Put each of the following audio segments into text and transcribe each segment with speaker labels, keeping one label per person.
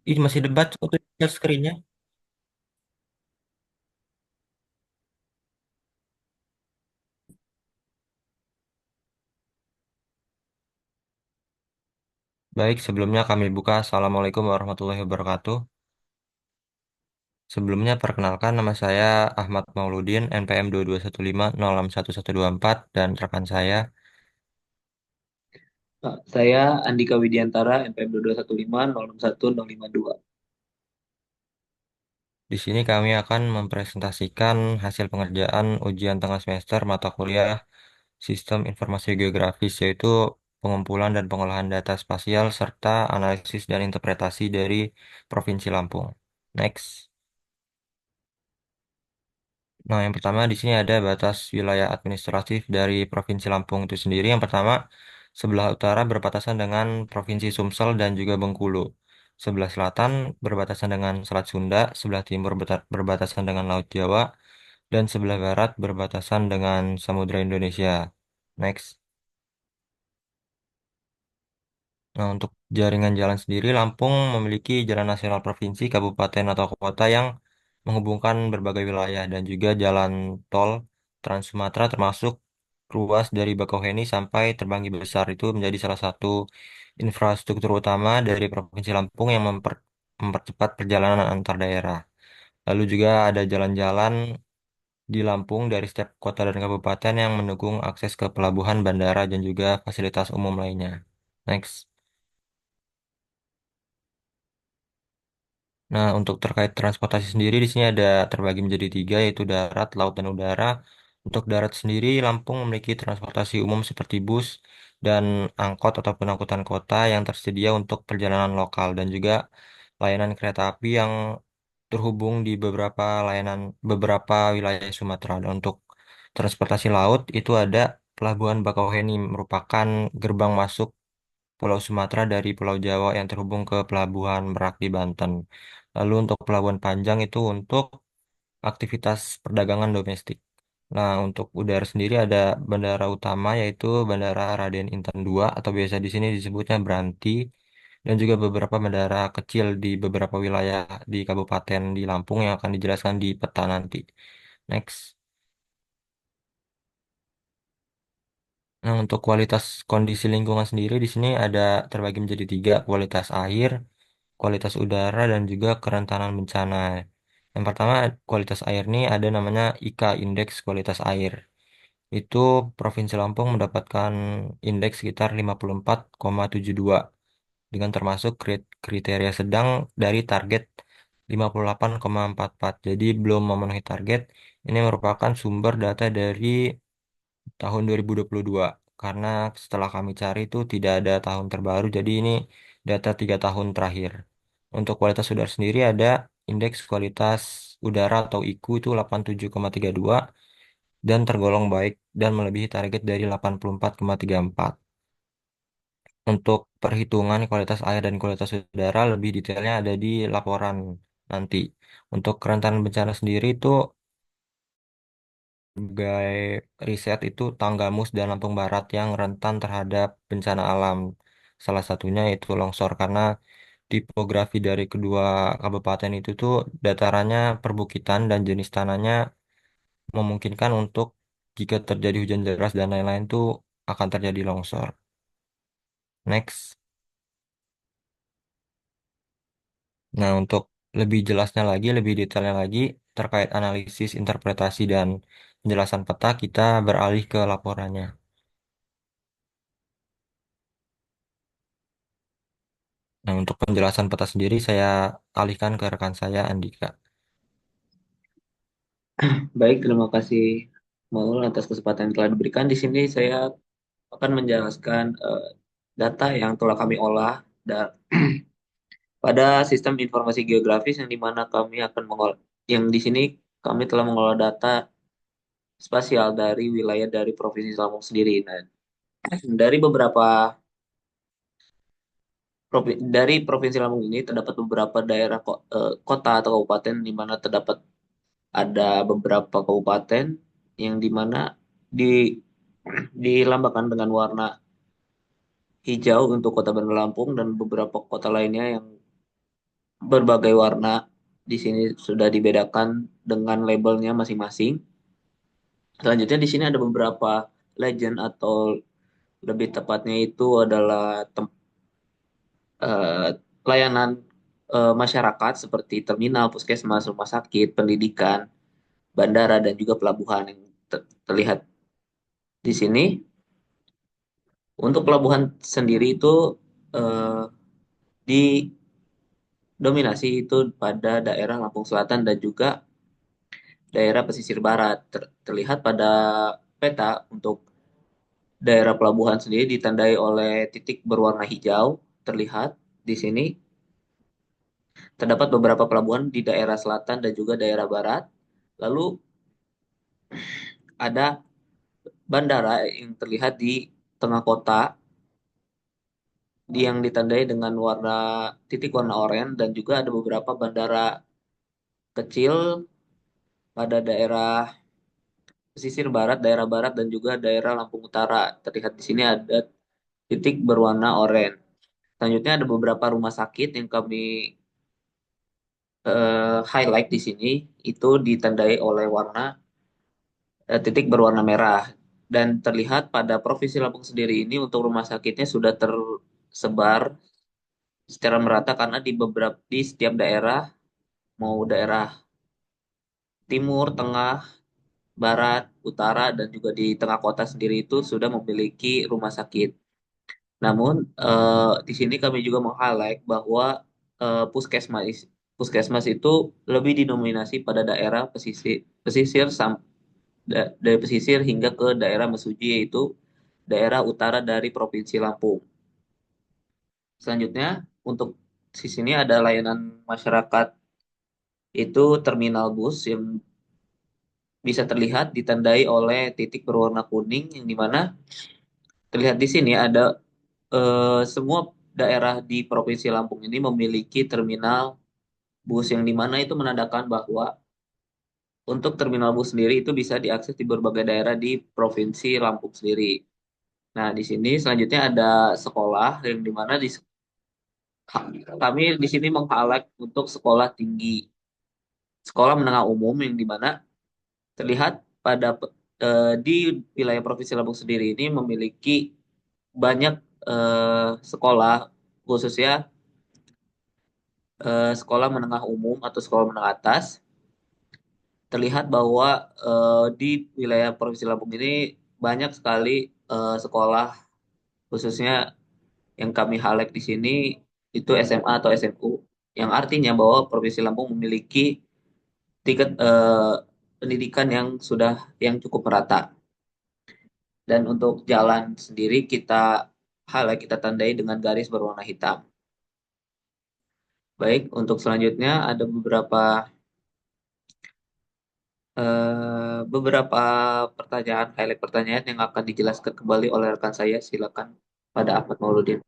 Speaker 1: Ih, masih debat untuk share screen-nya. Baik, sebelumnya kami buka. Assalamualaikum warahmatullahi wabarakatuh. Sebelumnya perkenalkan nama saya Ahmad Mauludin, NPM 2215061124 dan rekan saya.
Speaker 2: Saya Andika Widiantara, NPM 2215 061 052.
Speaker 1: Di sini kami akan mempresentasikan hasil pengerjaan ujian tengah semester mata kuliah Sistem Informasi Geografis, yaitu pengumpulan dan pengolahan data spasial serta analisis dan interpretasi dari Provinsi Lampung. Next. Nah, yang pertama di sini ada batas wilayah administratif dari Provinsi Lampung itu sendiri. Yang pertama, sebelah utara berbatasan dengan Provinsi Sumsel dan juga Bengkulu. Sebelah selatan berbatasan dengan Selat Sunda, sebelah timur berbatasan dengan Laut Jawa, dan sebelah barat berbatasan dengan Samudra Indonesia. Next. Nah, untuk jaringan jalan sendiri, Lampung memiliki jalan nasional provinsi, kabupaten, atau kota yang menghubungkan berbagai wilayah dan juga jalan tol Trans Sumatera termasuk ruas dari Bakauheni sampai Terbanggi Besar itu menjadi salah satu infrastruktur utama dari Provinsi Lampung yang mempercepat perjalanan antar daerah. Lalu juga ada jalan-jalan di Lampung dari setiap kota dan kabupaten yang mendukung akses ke pelabuhan, bandara, dan juga fasilitas umum lainnya. Next. Nah, untuk terkait transportasi sendiri di sini ada terbagi menjadi tiga, yaitu darat, laut, dan udara. Untuk darat sendiri, Lampung memiliki transportasi umum seperti bus dan angkot ataupun angkutan kota yang tersedia untuk perjalanan lokal dan juga layanan kereta api yang terhubung di beberapa wilayah Sumatera. Dan untuk transportasi laut itu ada Pelabuhan Bakauheni merupakan gerbang masuk Pulau Sumatera dari Pulau Jawa yang terhubung ke Pelabuhan Merak di Banten. Lalu untuk Pelabuhan Panjang itu untuk aktivitas perdagangan domestik. Nah, untuk udara sendiri ada bandara utama yaitu Bandara Raden Inten II atau biasa di sini disebutnya Branti dan juga beberapa bandara kecil di beberapa wilayah di Kabupaten di Lampung yang akan dijelaskan di peta nanti. Next. Nah, untuk kualitas kondisi lingkungan sendiri di sini ada terbagi menjadi tiga, kualitas air, kualitas udara, dan juga kerentanan bencana. Yang pertama, kualitas air ini ada namanya IKA, Indeks Kualitas Air. Itu Provinsi Lampung mendapatkan indeks sekitar 54,72 dengan termasuk kriteria sedang dari target 58,44. Jadi belum memenuhi target. Ini merupakan sumber data dari tahun 2022 karena setelah kami cari itu tidak ada tahun terbaru, jadi ini data 3 tahun terakhir. Untuk kualitas udara sendiri ada indeks kualitas udara atau IQ itu 87,32 dan tergolong baik dan melebihi target dari 84,34. Untuk perhitungan kualitas air dan kualitas udara lebih detailnya ada di laporan nanti. Untuk kerentanan bencana sendiri itu sebagai riset itu Tanggamus dan Lampung Barat yang rentan terhadap bencana alam. Salah satunya itu longsor karena tipografi dari kedua kabupaten itu tuh datarannya perbukitan dan jenis tanahnya memungkinkan untuk jika terjadi hujan deras dan lain-lain tuh akan terjadi longsor. Next. Nah, untuk lebih jelasnya lagi, lebih detailnya lagi terkait analisis, interpretasi, dan penjelasan peta, kita beralih ke laporannya. Nah, untuk penjelasan peta sendiri saya alihkan ke rekan saya Andika.
Speaker 2: Baik, terima kasih Maul atas kesempatan yang telah diberikan. Di sini saya akan menjelaskan data yang telah kami olah pada sistem informasi geografis yang di mana kami akan mengolah, yang di sini kami telah mengolah data spasial dari wilayah dari Provinsi Lampung sendiri. Nah, dari dari Provinsi Lampung ini terdapat beberapa daerah kota atau kabupaten di mana terdapat ada beberapa kabupaten yang di mana di dilambangkan dengan warna hijau untuk Kota Bandar Lampung dan beberapa kota lainnya yang berbagai warna. Di sini sudah dibedakan dengan labelnya masing-masing. Selanjutnya di sini ada beberapa legend atau lebih tepatnya itu adalah eh, layanan masyarakat seperti terminal, puskesmas, rumah sakit, pendidikan, bandara, dan juga pelabuhan yang terlihat di sini. Untuk pelabuhan sendiri itu eh, didominasi itu pada daerah Lampung Selatan dan juga daerah pesisir barat. Terlihat pada peta untuk daerah pelabuhan sendiri ditandai oleh titik berwarna hijau. Terlihat di sini terdapat beberapa pelabuhan di daerah selatan dan juga daerah barat. Lalu ada bandara yang terlihat di tengah kota yang ditandai dengan warna titik warna oranye dan juga ada beberapa bandara kecil pada daerah pesisir barat, daerah barat dan juga daerah Lampung Utara. Terlihat di sini ada titik berwarna oranye. Selanjutnya ada beberapa rumah sakit yang kami highlight di sini itu ditandai oleh warna titik berwarna merah dan terlihat pada Provinsi Lampung sendiri ini untuk rumah sakitnya sudah tersebar secara merata karena di setiap daerah mau daerah timur, tengah, barat, utara dan juga di tengah kota sendiri itu sudah memiliki rumah sakit. Namun di sini kami juga meng-highlight bahwa puskesmas itu lebih didominasi pada daerah pesisir dari pesisir hingga ke daerah Mesuji yaitu daerah utara dari Provinsi Lampung. Selanjutnya untuk di sini ada layanan masyarakat itu terminal bus yang bisa terlihat ditandai oleh titik berwarna kuning yang dimana terlihat di sini ada semua daerah di Provinsi Lampung ini memiliki terminal bus yang dimana itu menandakan bahwa untuk terminal bus sendiri itu bisa diakses di berbagai daerah di Provinsi Lampung sendiri. Nah, di sini selanjutnya ada sekolah yang dimana kami di sini meng-highlight untuk sekolah tinggi, sekolah menengah umum yang dimana terlihat pada di wilayah Provinsi Lampung sendiri ini memiliki banyak sekolah khususnya sekolah menengah umum atau sekolah menengah atas. Terlihat bahwa di wilayah Provinsi Lampung ini banyak sekali sekolah khususnya yang kami highlight di sini itu SMA atau SMU yang artinya bahwa Provinsi Lampung memiliki tingkat pendidikan yang cukup merata. Dan untuk jalan sendiri kita highlight kita tandai dengan garis berwarna hitam. Baik, untuk selanjutnya ada beberapa pertanyaan, highlight pertanyaan yang akan dijelaskan kembali oleh rekan saya. Silakan pada Ahmad Mauludin.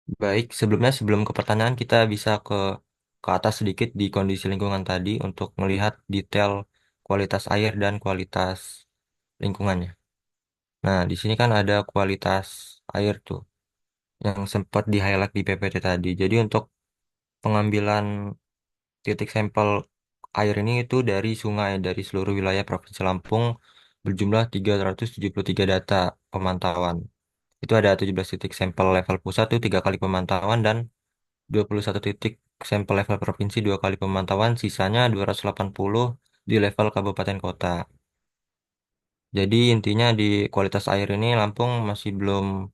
Speaker 1: Baik, sebelumnya sebelum ke pertanyaan kita bisa ke atas sedikit di kondisi lingkungan tadi untuk melihat detail kualitas air dan kualitas lingkungannya. Nah, di sini kan ada kualitas air tuh yang sempat di-highlight di PPT tadi. Jadi untuk pengambilan titik sampel air ini itu dari sungai dari seluruh wilayah Provinsi Lampung berjumlah 373 data pemantauan. Itu ada 17 titik sampel level pusat itu 3 kali pemantauan dan 21 titik sampel level provinsi 2 kali pemantauan, sisanya 280 di level kabupaten kota. Jadi intinya di kualitas air ini Lampung masih belum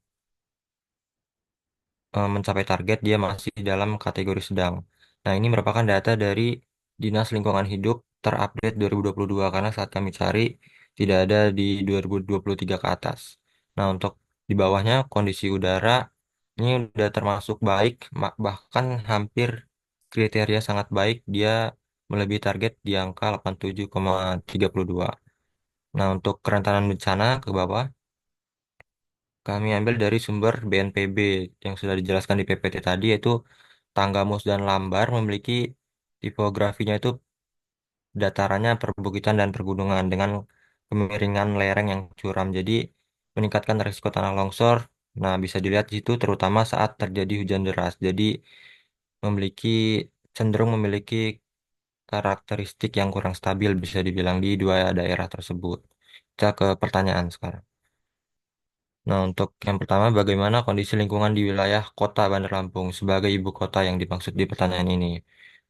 Speaker 1: mencapai target, dia masih dalam kategori sedang. Nah, ini merupakan data dari Dinas Lingkungan Hidup terupdate 2022 karena saat kami cari tidak ada di 2023 ke atas. Nah, untuk di bawahnya kondisi udara ini udah termasuk baik, bahkan hampir kriteria sangat baik, dia melebihi target di angka 87,32. Nah, untuk kerentanan bencana ke bawah kami ambil dari sumber BNPB yang sudah dijelaskan di PPT tadi, yaitu Tanggamus dan Lambar memiliki tipografinya itu datarannya perbukitan dan pergunungan dengan kemiringan lereng yang curam. Jadi meningkatkan risiko tanah longsor Nah, bisa dilihat di situ terutama saat terjadi hujan deras. Jadi memiliki cenderung memiliki karakteristik yang kurang stabil bisa dibilang di dua daerah tersebut. Kita ke pertanyaan sekarang. Nah, untuk yang pertama, bagaimana kondisi lingkungan di wilayah kota Bandar Lampung sebagai ibu kota yang dimaksud di pertanyaan ini?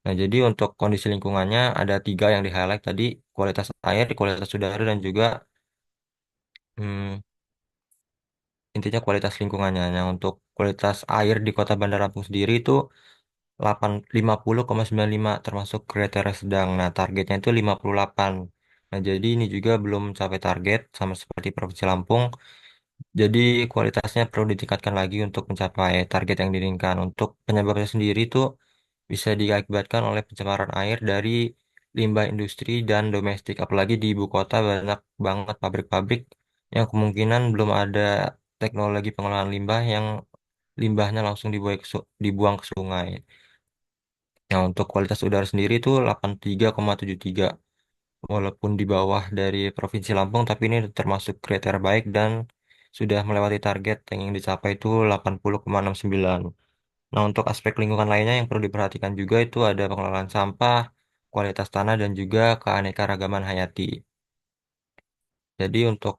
Speaker 1: Nah, jadi untuk kondisi lingkungannya ada tiga yang di-highlight tadi, kualitas air, kualitas udara, dan juga hmm, intinya kualitas lingkungannya. Nah, untuk kualitas air di kota Bandar Lampung sendiri itu 50,95 termasuk kriteria sedang. Nah, targetnya itu 58. Nah, jadi ini juga belum mencapai target sama seperti Provinsi Lampung. Jadi kualitasnya perlu ditingkatkan lagi untuk mencapai target yang diinginkan. Untuk penyebabnya sendiri itu bisa diakibatkan oleh pencemaran air dari limbah industri dan domestik. Apalagi di ibu kota banyak banget pabrik-pabrik yang kemungkinan belum ada teknologi pengolahan limbah yang limbahnya langsung dibuang ke sungai. Nah, untuk kualitas udara sendiri itu 83,73. Walaupun di bawah dari Provinsi Lampung, tapi ini termasuk kriteria baik dan sudah melewati target yang ingin dicapai itu 80,69. Nah, untuk aspek lingkungan lainnya yang perlu diperhatikan juga itu ada pengelolaan sampah, kualitas tanah, dan juga keanekaragaman hayati. Jadi untuk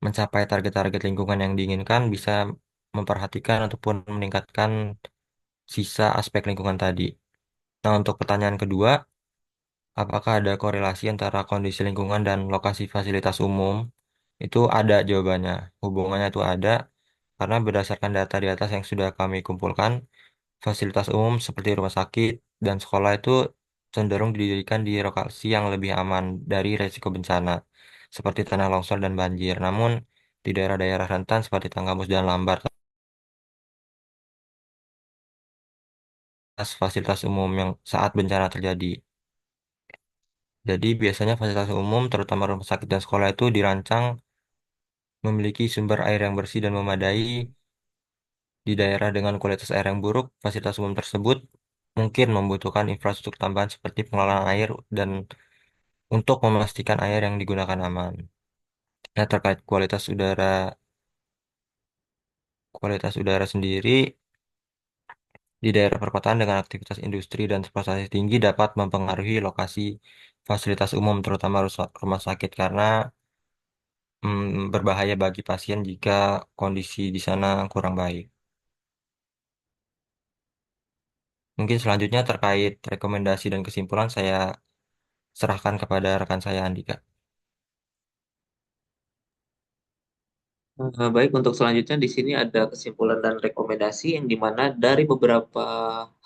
Speaker 1: mencapai target-target lingkungan yang diinginkan bisa memperhatikan ataupun meningkatkan sisa aspek lingkungan tadi. Nah, untuk pertanyaan kedua, apakah ada korelasi antara kondisi lingkungan dan lokasi fasilitas umum? Itu ada jawabannya. Hubungannya itu ada karena berdasarkan data di atas yang sudah kami kumpulkan, fasilitas umum seperti rumah sakit dan sekolah itu cenderung didirikan di lokasi yang lebih aman dari resiko bencana, seperti tanah longsor dan banjir. Namun, di daerah-daerah rentan seperti Tanggamus dan Lambar, fasilitas umum yang saat bencana terjadi. Jadi, biasanya fasilitas umum, terutama rumah sakit dan sekolah itu dirancang memiliki sumber air yang bersih dan memadai. Di daerah dengan kualitas air yang buruk, fasilitas umum tersebut mungkin membutuhkan infrastruktur tambahan seperti pengelolaan air dan untuk memastikan air yang digunakan aman. Nah, terkait kualitas udara sendiri di daerah perkotaan dengan aktivitas industri dan transportasi tinggi dapat mempengaruhi lokasi fasilitas umum, terutama rumah sakit karena berbahaya bagi pasien jika kondisi di sana kurang baik. Mungkin selanjutnya terkait rekomendasi dan kesimpulan saya serahkan kepada rekan saya Andika.
Speaker 2: Baik, untuk selanjutnya di sini ada kesimpulan dan rekomendasi yang dimana dari beberapa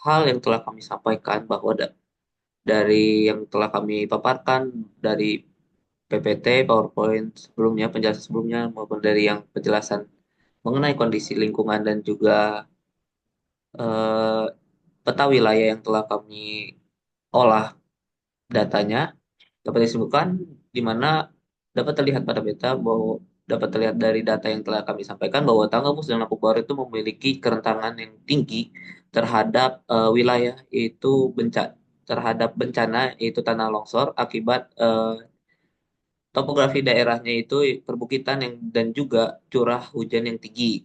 Speaker 2: hal yang telah kami sampaikan bahwa dari yang telah kami paparkan dari PPT, PowerPoint sebelumnya, penjelasan sebelumnya maupun dari yang penjelasan mengenai kondisi lingkungan dan juga eh, peta wilayah yang telah kami olah datanya dapat disebutkan di mana dapat terlihat pada peta bahwa dapat terlihat dari data yang telah kami sampaikan bahwa Tanggamus dan Lampung Barat itu memiliki kerentanan yang tinggi terhadap wilayah itu terhadap bencana yaitu tanah longsor akibat topografi daerahnya itu perbukitan yang dan juga curah hujan yang tinggi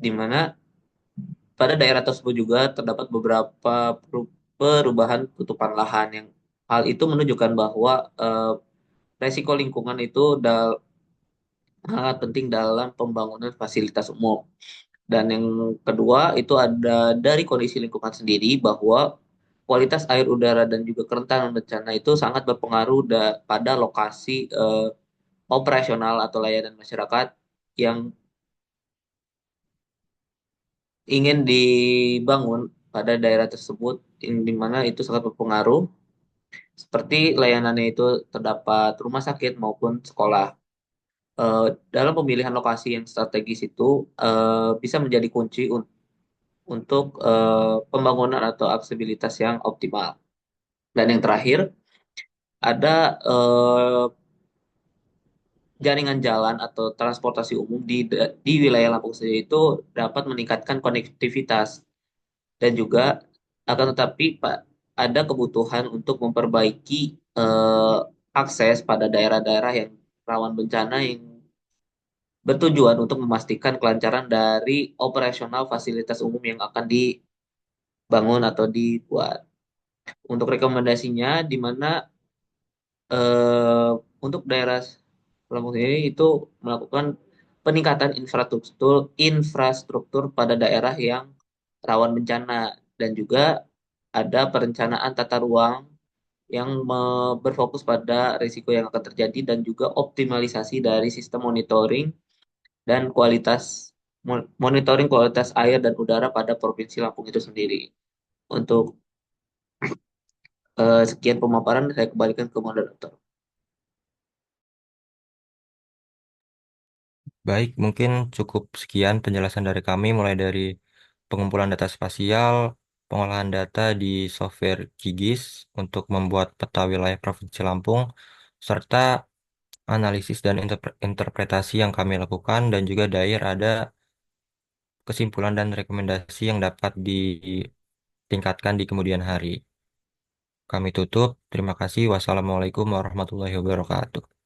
Speaker 2: di mana pada daerah tersebut juga terdapat beberapa perubahan tutupan lahan yang hal itu menunjukkan bahwa resiko lingkungan itu sangat penting dalam pembangunan fasilitas umum. Dan yang kedua itu ada dari kondisi lingkungan sendiri bahwa kualitas air udara dan juga kerentanan bencana itu sangat berpengaruh pada lokasi operasional atau layanan masyarakat yang ingin dibangun pada daerah tersebut, yang di mana itu sangat berpengaruh seperti layanannya itu terdapat rumah sakit maupun sekolah. Dalam pemilihan lokasi yang strategis itu bisa menjadi kunci untuk pembangunan atau aksesibilitas yang optimal. Dan yang terakhir, ada jaringan jalan atau transportasi umum di wilayah Lampung sendiri itu dapat meningkatkan konektivitas dan juga akan tetapi Pak ada kebutuhan untuk memperbaiki akses pada daerah-daerah yang rawan bencana yang bertujuan untuk memastikan kelancaran dari operasional fasilitas umum yang akan dibangun atau dibuat. Untuk rekomendasinya, di mana eh, untuk daerah Lampung ini itu melakukan peningkatan infrastruktur pada daerah yang rawan bencana dan juga ada perencanaan tata ruang yang berfokus pada risiko yang akan terjadi dan juga optimalisasi dari sistem dan monitoring kualitas air dan udara pada Provinsi Lampung itu sendiri. Untuk sekian pemaparan saya kembalikan ke moderator.
Speaker 1: Baik, mungkin cukup sekian penjelasan dari kami, mulai dari pengumpulan data spasial, pengolahan data di software QGIS untuk membuat peta wilayah Provinsi Lampung, serta analisis dan interpretasi yang kami lakukan, dan juga Dair ada kesimpulan dan rekomendasi yang dapat ditingkatkan di kemudian hari. Kami tutup. Terima kasih. Wassalamualaikum warahmatullahi wabarakatuh.